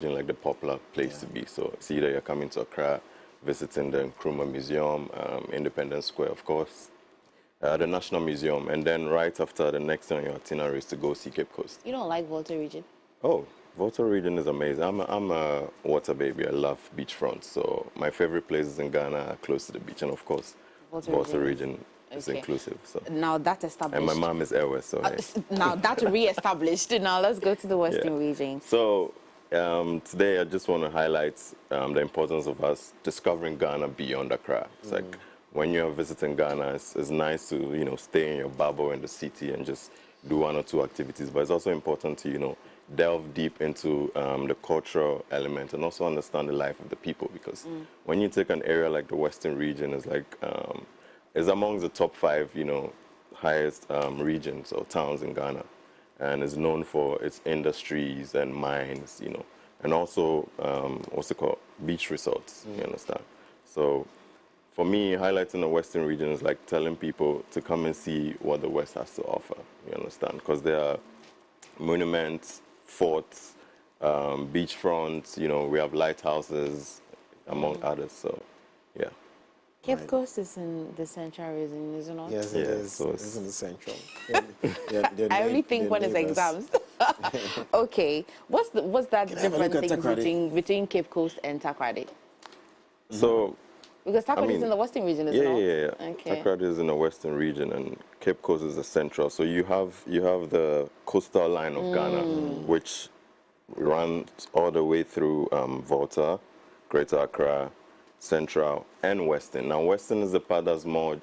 like the popular place to be. So it's either you're coming to Accra, visiting the Nkrumah Museum, Independence Square, of course, the National Museum, and then right after, the next on your itinerary is to go see Cape Coast. You don't like Volta region? Oh, Volta region is amazing. I'm a water baby. I love beachfront. So my favorite places in Ghana are close to the beach, and of course, Volta region is inclusive. So now that's established. And my mom is Airway, so now that's re-established. Now let's go to the Western region. So today I just want to highlight the importance of us discovering Ghana beyond Accra. It's like when you're visiting Ghana, it's nice to stay in your bubble in the city and just do one or two activities. But it's also important to delve deep into the cultural element and also understand the life of the people, because when you take an area like the Western region, it's like it's among the top 5 highest regions or towns in Ghana, and is known for its industries and mines, and also what's it called, beach resorts. You understand? So for me, highlighting the Western region is like telling people to come and see what the West has to offer. You understand? Because there are monuments, forts, beachfronts. We have lighthouses, among others. So, yeah. Cape Coast is in the central region, isn't it? Yes, it is. So it's in the central. I only think when it's exams. Okay, what's that different thing between Cape Coast and Takoradi? So, because Takoradi is in the Western region, isn't it? Yeah. Okay. Takoradi is in the Western region, and Cape Coast is the central. So you have the coastal line of Ghana, which runs all the way through Volta, Greater Accra, Central, and Western. Now, Western is the part that's more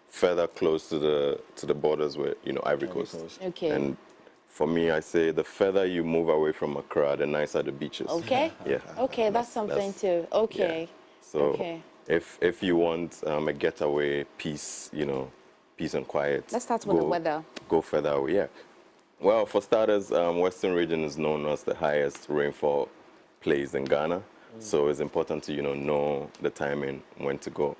further close to the borders with Ivory Coast. Okay. And for me, I say the further you move away from Accra, the nicer the beaches. Okay. Yeah. Okay, that's something too. Okay. Yeah. So if you want a getaway, peace, peace and quiet. Let's start with the weather. Go further away. Yeah. Well, for starters, Western region is known as the highest rainfall place in Ghana. So it's important to know the timing when to go.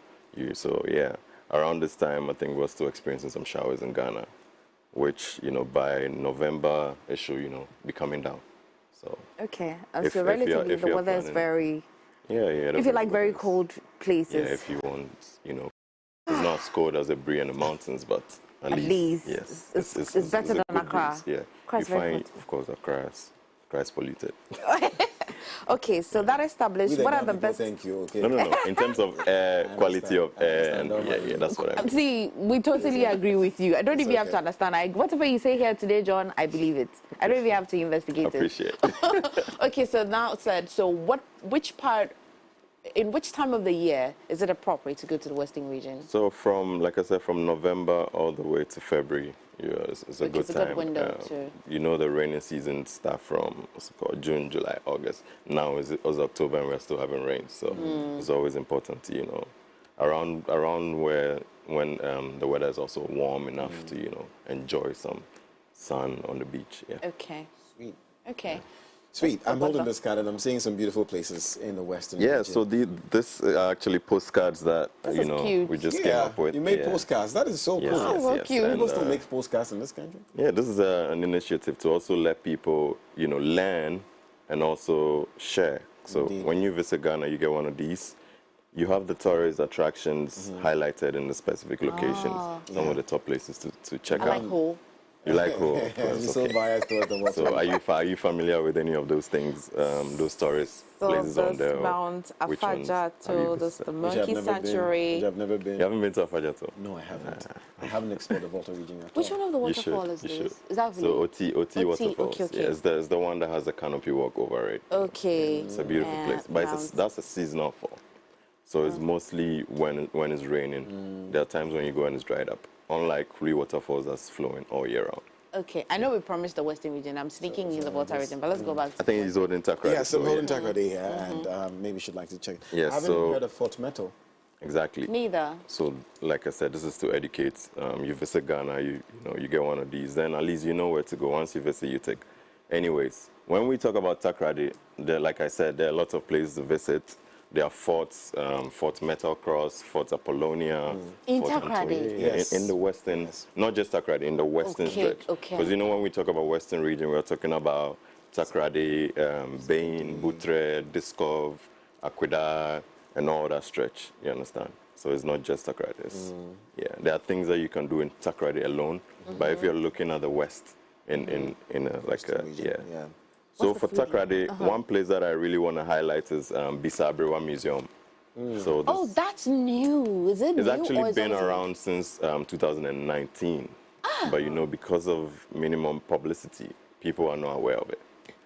So yeah, around this time I think we're still experiencing some showers in Ghana, which by November it should be coming down. So okay, so relatively the weather is very if you like very cold places. Yeah, if you want it's not as cold as a Brie in the mountains, but at least yes, it's better than Accra. Yeah, you find of course Accra is polluted. Okay, so that established, what are the best... Thank you, okay. No. In terms of air, quality of air, and that's what I mean. See, we totally agree with you. I don't even have to understand. Whatever you say here today, John, I believe it. I don't even have to investigate it. Appreciate it. Okay, so now said, so in which time of the year is it appropriate to go to the Western region? So from, like I said, from November all the way to February, it's a good time. Good window too. The rainy season starts from June, July, August. Now it's October and we're still having rain. So it's always important to, around when the weather is also warm enough to, enjoy some sun on the beach. Yeah. Okay. Sweet. Okay. Yeah. Sweet. I'm holding this card and I'm seeing some beautiful places in the Western region. So this are actually postcards that we just came up with. You made postcards. That is so cool. Oh, so cute. People still make postcards in this country. Yeah, this is an initiative to also let people learn and also share. So when you visit Ghana, you get one of these. You have the tourist attractions highlighted in the specific locations. Some of the top places to check out. I like Ho. You like Ho, of course. You're so biased towards the water. So are you familiar with any of those things, those tourist places on there? Mount Afajato, the Monkey Sanctuary. Which I've never been. You haven't been to Afajato? No, I haven't. I haven't explored the Volta region at all. Which one of the waterfalls is this? Is that so OT Waterfalls. Okay. Yeah, it's the one that has a canopy walk over it. Okay. It's a beautiful place. But that's a seasonal fall. So it's mostly when it's raining. There are times when you go and it's dried up. Unlike Free Waterfalls that's flowing all year round. Okay, I know we promised the Western region. I'm sneaking in the Volta region, but let's go back to I think he's holding Takoradi. Yeah, so I'm holding Takoradi here, and maybe you'd like to check. Yes, I haven't heard of Fort Metal. Exactly. Neither. So, like I said, this is to educate. You visit Ghana, you get one of these, then at least you know where to go. Once you visit, you take. Anyways, when we talk about Takoradi, like I said, there are lots of places to visit. There are forts, Fort Metal Cross, Fort Apollonia. In Fort Takoradi? Yes. In the Western, not just Takoradi, in the Western stretch. Okay. Because when we talk about Western region, we're talking about Takrady, Bain, Boutre, Diskov, Akwida, and all that stretch, you understand? So it's not just Takrady. Yeah, there are things that you can do in Takrady alone, but if you're looking at the west, in yeah. So for Takrady, one place that I really want to highlight is Bisa Aberewa Museum. So that's new. Is it new? It's actually been around since 2019. But you know, because of minimum publicity, people are not aware of it.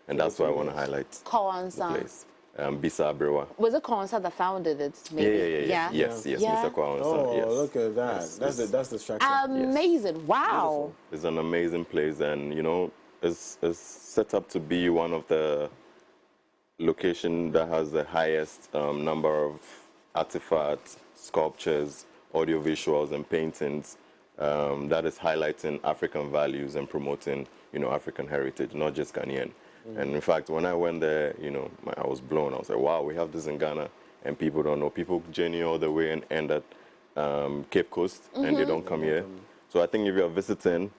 And that's why I want to highlight the place. Bisa Aberewa. Was it Kawansa that founded it? Maybe? Yeah. Yes, Mr. Kawansa. Oh, yes. Look at that. That's the structure. Amazing. Yes. Wow. Beautiful. It's an amazing place, and you know, it's set up to be one of the locations that has the highest number of artifacts, sculptures, audiovisuals, and paintings that is highlighting African values and promoting, you know, African heritage, not just Ghanaian. And in fact, when I went there, you know, I was blown. I was like, wow, we have this in Ghana, and people don't know. People journey all the way and end at Cape Coast, and they don't come here. So I think if you're visiting,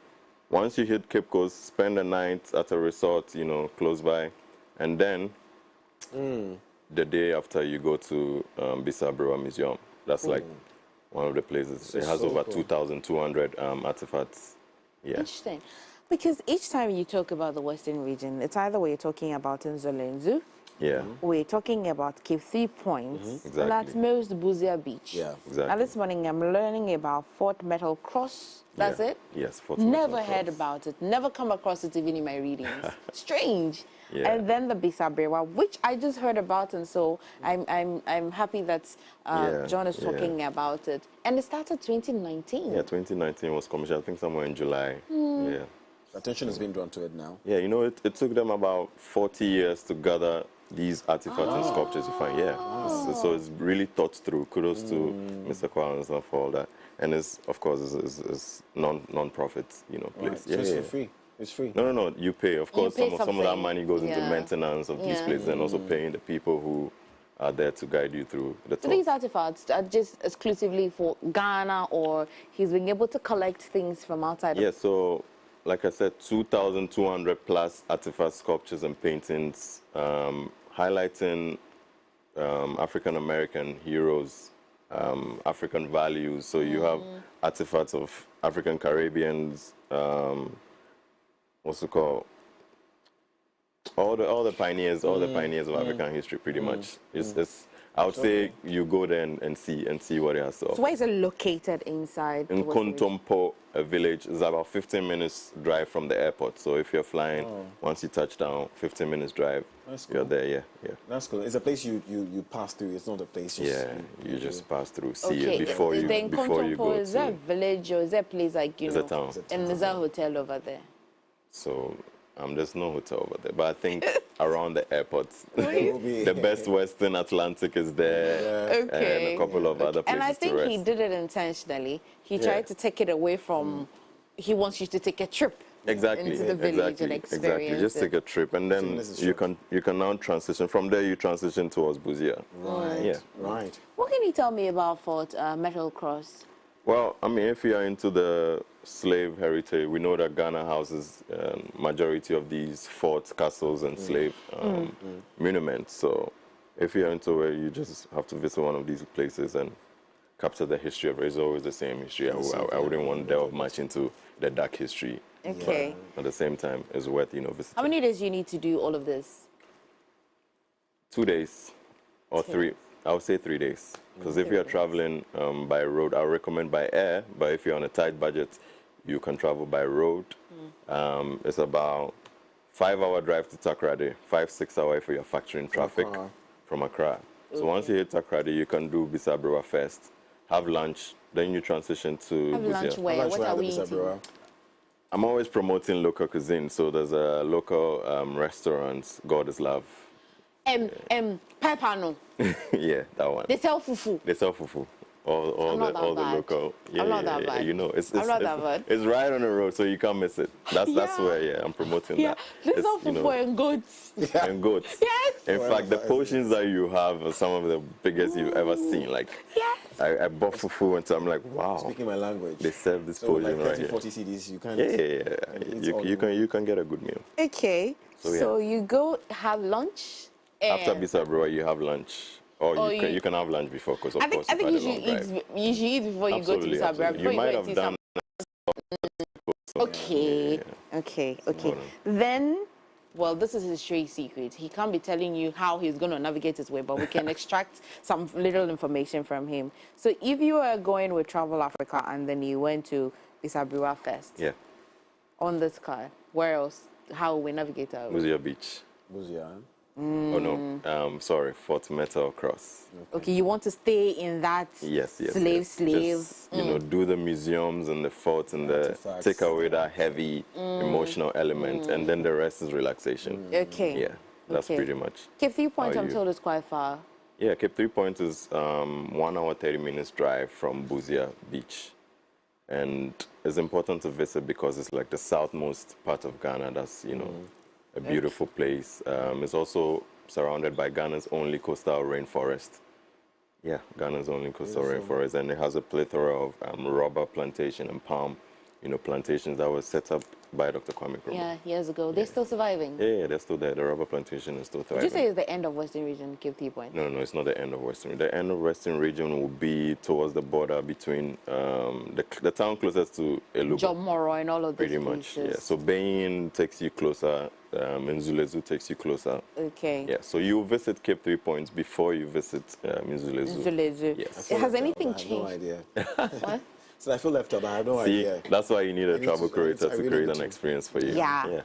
once you hit Cape Coast, spend the night at a resort, you know, close by, and then the day after you go to Bisa Aberewa Museum. That's like one of the places. It has over 2,200 artifacts. Yeah. Interesting. Because each time you talk about the Western region, it's either we're talking about Nzolenzu, we're talking about Cape 3 Points, Exactly. and at most Busia Beach. Yeah, exactly. And this morning I'm learning about Fort Metal Cross. That's it? Yes, Fort Never Metal heard Cross. about it. Never come across it even in my readings. Strange. Yeah. And then the Bisa Aberewa, which I just heard about, and so I'm happy that John is talking about it. And it started 2019. Yeah, 2019 was commissioned, I think somewhere in July. Yeah. Attention has been drawn to it now. Yeah, you know, it took them about 40 years to gather these artifacts and sculptures you find. Yeah. So it's really thought through. Kudos to Mr. Kwanzaa for all that. And it's, of course, it's non-profit, you know, place. Right. So it's for free. It's free. No. You pay. Of course, pay some of that money goes into maintenance of these Yeah. places and also paying the people who are there to guide you through the So tour. these artifacts are just exclusively for Ghana, or he's being able to collect things from outside? Yeah, so like I said, 2,200 plus artifacts, sculptures, and paintings highlighting African-American heroes, African values. So you have artifacts of African Caribbeans, what's it called? All the pioneers of African history, pretty much. It's I would say you go there and see what it has to offer. So where is it located inside? In Kontompo, a village, is about 15 minutes drive from the airport. So if you're flying, once you touch down, 15 minutes drive, you're there. Yeah. That's cool. It's a place you pass through. It's not a place. You just pass through, see Okay. it before you go. Is there a village or is there a place like It's a town. And is there a hotel over there? So there's no hotel over there, but I think around the airports, the Best Western Atlantic is there, and a couple of other places. And I think to he rest. did it intentionally. He tried to take it away from. He wants you to take a trip. Exactly. Into the village and experience. Exactly. Just take a trip, and then you can now transition. From there, you transition towards Busia. Right. Yeah. Right. What can you tell me about Fort Metal Cross? Well, I mean, if you are into the slave heritage, we know that Ghana houses majority of these forts, castles, and slave monuments. So if you're into it, you just have to visit one of these places and capture the history of it. It's always the same history. I wouldn't want to delve much into the dark history. Okay. But at the same time, it's worth, visiting. How many days do you need to do all of this? 2 days or 3. I would say 3 days. Because if you're traveling by road, I would recommend by air. But if you're on a tight budget, you can travel by road. It's about 5-hour drive to Takrady, 5-6 hour if you're factoring traffic from Accra. So once you hit Takrady, you can do Bisa Aberewa first, have lunch, then you transition to Have lunch where? What are we eating? I'm always promoting local cuisine. So there's a local restaurant, God is Love. Pepano. Yeah, that one. They sell fufu. They sell fufu. All the local. I'm not that bad. It's I'm not that bad. It's right on the road, so you can't miss it. That's where I'm promoting that. They sell fufu and goats. And goats. Yes. In fact, the portions that you have are some of the biggest you've ever seen. Like, I bought fufu, and so I'm like, wow. Speaking my language. They serve this so portion like 30, right here. 40 CDs, you can't. You can get a good meal. Okay. So you go have lunch. After Bisabroa, you have lunch. Or you can have lunch before, because of course I think you should eat before you go to Bisabroa. You might have done. Okay. Then, well, this is his trade secret. He can't be telling you how he's going to navigate his way, but we can extract some little information from him. So if you are going with Travel Africa and then you went to Bisabroa first, on this car, where else? How we navigate out? Busia Beach. Busia. Oh no, sorry, Fort Metal Cross. Okay, you want to stay in that slave. Just, you know, do the museums and the forts and take away that heavy emotional element, and then the rest is relaxation. Okay. Yeah, that's pretty much. Cape 3 Point, I'm told, is quite far. Yeah, Cape 3 Point is 1 hour 30 minutes drive from Busia Beach, and it's important to visit because it's like the southmost part of Ghana. That's a beautiful place. It's also surrounded by Ghana's only coastal rainforest. Yeah, Ghana's only coastal rainforest, and it has a plethora of rubber plantation and palm, plantations that were set up by Dr. Kwame Nkrumah. Yeah, years ago. They're still surviving? Yeah, they're still there. The rubber plantation is still thriving. Would you say it's the end of Western region, Cape 3 Point? No, it's not the end of Western. The end of Western region will be towards the border between the town closest to Elubo. John Moro and all of these Pretty much, yeah. So Bain takes you closer, Nzulezu takes you closer. Okay. Yeah, so you visit Cape 3 Points before you visit Nzulezu. Nzulezu. Yes. Has anything changed? I have no idea. What? So I feel left out. I have no idea. That's why you need a travel curator to create an experience for you. Yeah.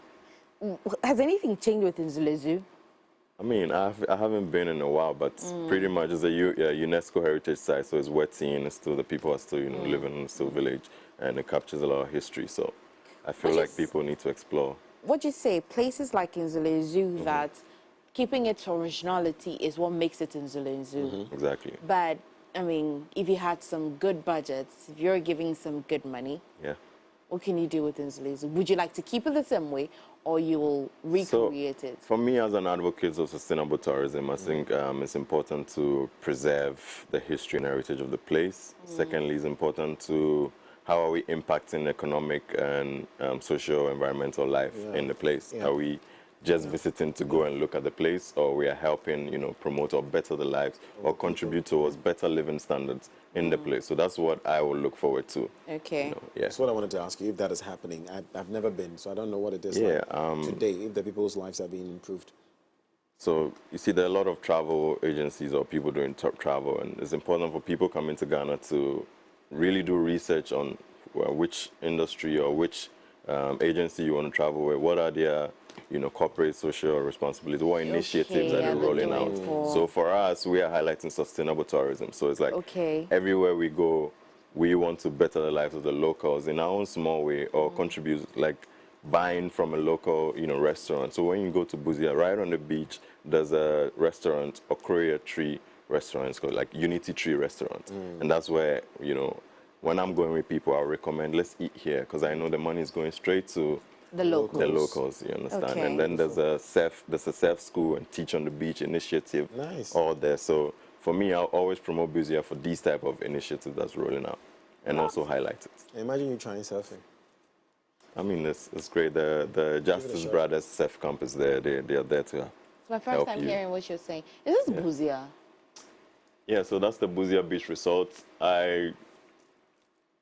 Has anything changed with Nzulezu? I mean, I haven't been in a while, but pretty much it's a UNESCO heritage site, so it's wet scene, and still the people are still living in the still village, and it captures a lot of history. So I feel like people need to explore. What do you say? Places like Nzulezu that keeping its originality is what makes it Nzulezu. Exactly. But I mean, if you had some good budgets, if you're giving some good money, what can you do with Nzulezu? Would you like to keep it the same way, or you will recreate it? For me, as an advocate of sustainable tourism, I think it's important to preserve the history and heritage of the place. Secondly, it's important to how are we impacting economic and social environmental life in the place? Are we just visiting to go and look at the place, or we are helping, promote or better the lives or contribute towards better living standards in the place? So that's what I will look forward to. Okay. That's what I wanted to ask you, if that is happening. I've never been, so I don't know what it is like today, if the people's lives are being improved. So you see, there are a lot of travel agencies or people doing travel, and it's important for people coming to Ghana to really do research on which industry or which agency you want to travel with. What are their corporate social responsibility, what initiatives are they rolling out? So for us, we are highlighting sustainable tourism. So it's like everywhere we go, we want to better the lives of the locals in our own small way, or contribute, like buying from a local, restaurant. So when you go to Busia, right on the beach, there's a restaurant, Okoria Tree restaurant. It's called like Unity Tree Restaurant. And that's where, when I'm going with people, I'll recommend, let's eat here, because I know the money is going straight to the locals, you understand? And then there's a surf school and Teach on the Beach initiative all there. So for me, I'll always promote Busia for these type of initiatives that's rolling out, and also highlight it. Imagine you trying surfing. I mean, it's great. The Justice Brothers Surf Camp is there. They are there to help. It's my first time hearing what you're saying. Is this Busia? Yeah, so that's the Busia Beach Resort.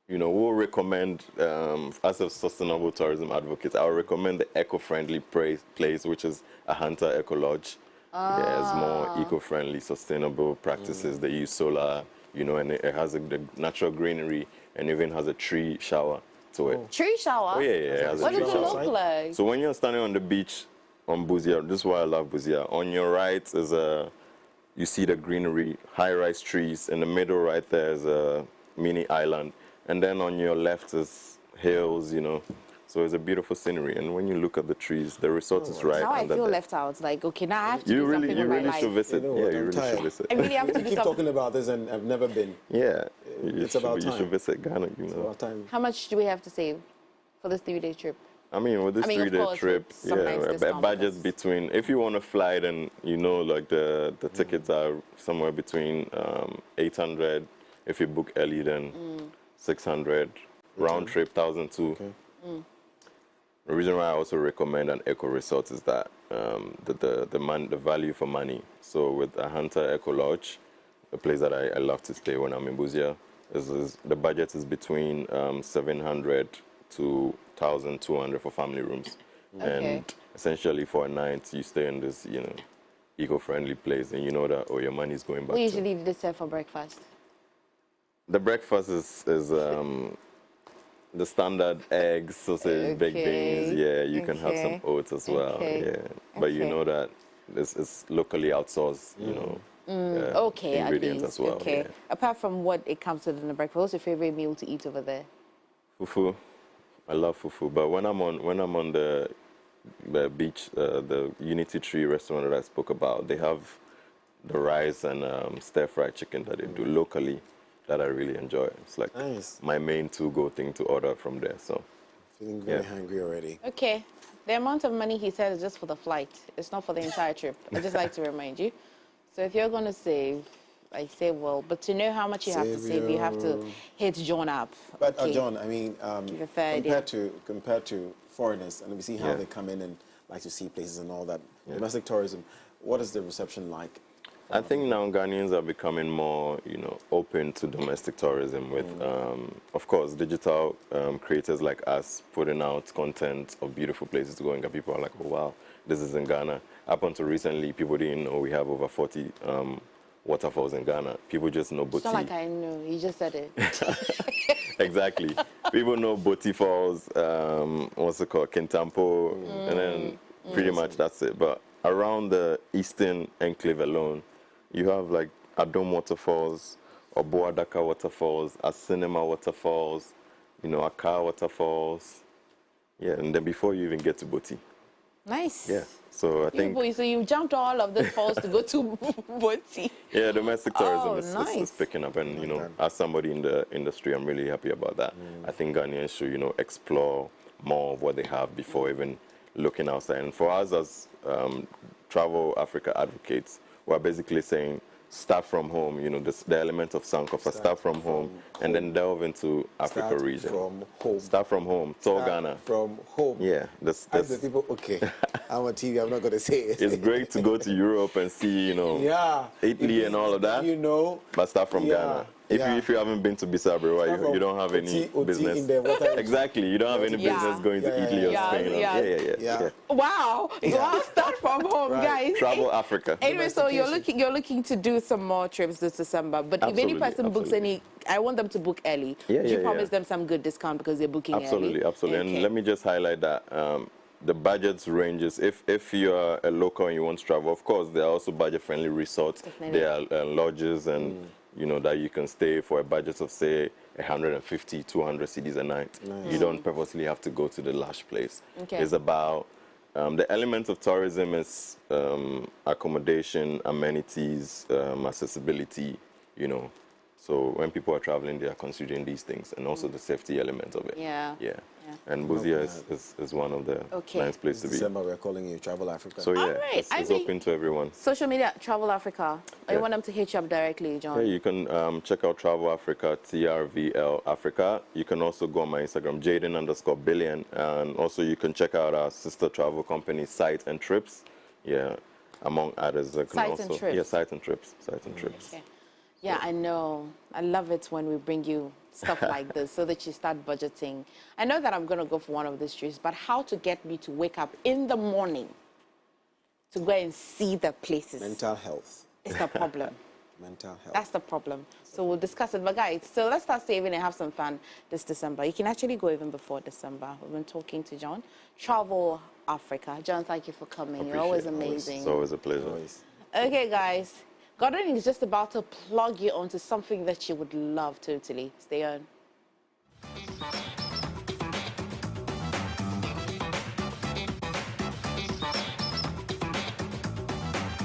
We'll recommend, as a sustainable tourism advocate, I'll recommend the eco-friendly place, which is a Hunter Eco Lodge. Yeah, it's more eco-friendly, sustainable practices. They use solar, and it has the natural greenery, and even has a tree shower to it. Tree shower? Oh, yeah, it has what a tree does it shower. look like? So when you're standing on the beach on Busia, this is why I love Busia. On your right is you see the greenery, high-rise trees. In the middle right there is a mini island. And then on your left is hills, So it's a beautiful scenery. And when you look at the trees, the resort is right now under I feel there. left out. Like, okay, now I have to do something with my life. You really should visit. You really should visit. I really have to do keep talking about this, and I've never been. Yeah. It's about time. You should visit Ghana, It's about time. How much do we have to save for this 3-day trip? I mean, with this 3-day trip, a budget between, if you want to fly, then like the tickets are somewhere between 800 If you book early, then 600. Round trip, 1,002. Okay. The reason why I also recommend an eco resort is that the value for money. So with a Hunter Eco Lodge, a place that I love to stay when I'm in Busia, the budget is between 700 to 1,200 for family rooms. Okay. And essentially for a night, you stay in this, eco-friendly place, and you know that, your money is going back. We usually do this for breakfast. The breakfast is the standard eggs, sausage, baked beans. Yeah, you can have some oats as well. Yeah, but you know that this is locally outsourced. Ingredients as well. Okay. Yeah. Apart from what it comes with in the breakfast, what's your favorite meal to eat over there? Fufu. I love fufu. But when I'm on the beach, the Unity Tree restaurant that I spoke about, they have the rice and stir-fried chicken that they do locally that I really enjoy. It's like my main to-go thing to order from there. So, feeling very hungry already. Okay. The amount of money he said is just for the flight. It's not for the entire trip. I just like to remind you. So if you're going to save, I say, well, but to know how much you have to save, you have to hit John up. But John, I mean, compared to foreigners, and we see how they come in and like to see places and all that, domestic tourism, what is the reception like? I think now Ghanaians are becoming more, open to domestic tourism with, of course, digital creators like us putting out content of beautiful places to go, and people are like, oh, wow, this is in Ghana. Up until recently, people didn't know we have over 40 waterfalls in Ghana. People just know Boti. It's not like I know. You just said it. Exactly. People know Boti Falls, what's it called, Kintampo, and then pretty much that's it. But around the eastern enclave alone, you have like Adom Waterfalls, Obuadaka Waterfalls, Asinema Waterfalls, Accra Waterfalls. Yeah, and then before you even get to Boti. Nice. Yeah. So I think. So you jumped all of these falls to go to Boti. Yeah, domestic tourism is picking up, and as somebody in the industry, I'm really happy about that. I think Ghanaians should explore more of what they have before even looking outside. And for us as Travel Africa advocates, we're basically saying start from home, the element of Sankofa, start from home, and then delve into Africa region. Start from home. Ghana. From home. Yeah. As the people, okay, I'm on TV, I'm not going to say it. It's great to go to Europe and see, Italy and all of that. But start from Ghana. If you haven't been to Bissau, you don't have any business. Exactly, you don't have any business going to Italy or Spain. Yeah. Wow, start from home, guys. Travel Africa. Anyway, so you're looking to do some more trips this December. But if any person books any, I want them to book early. Would you promise them some good discount because they're booking early? Absolutely. And let me just highlight that. The budget ranges. If you're a local and you want to travel, of course, there are also budget-friendly resorts. Definitely. There are lodges and that you can stay for a budget of, say, 150, 200 cedis a night. Nice. You don't purposely have to go to the lush place. Okay. It's about the element of tourism is accommodation, amenities, accessibility, So when people are traveling, they are considering these things, and also the safety element of it. Yeah. And Busia is one of the nice places to be. December, we're calling you Travel Africa. So it's open to everyone. Social media, Travel Africa. I want them to hit you up directly, John. Yeah, you can check out Travel Africa, TRVL Africa. You can also go on my Instagram, Jaden_billion, and also you can check out our sister travel company, Sight and Trips. Yeah, among others. Sight and Trips. Yeah, Sight and Trips. Okay. Yeah, I know. I love it when we bring you stuff like this so that you start budgeting. I know that I'm going to go for one of these trips, but how to get me to wake up in the morning to go and see the places? Mental health. It's the problem. Mental health. That's the problem. So we'll discuss it. But guys, so let's start saving and have some fun this December. You can actually go even before December. We've been talking to John. Travel Africa. John, thank you for coming. You're always amazing. It's always a pleasure. Okay, guys. Gordon is just about to plug you onto something that you would love totally. Stay on.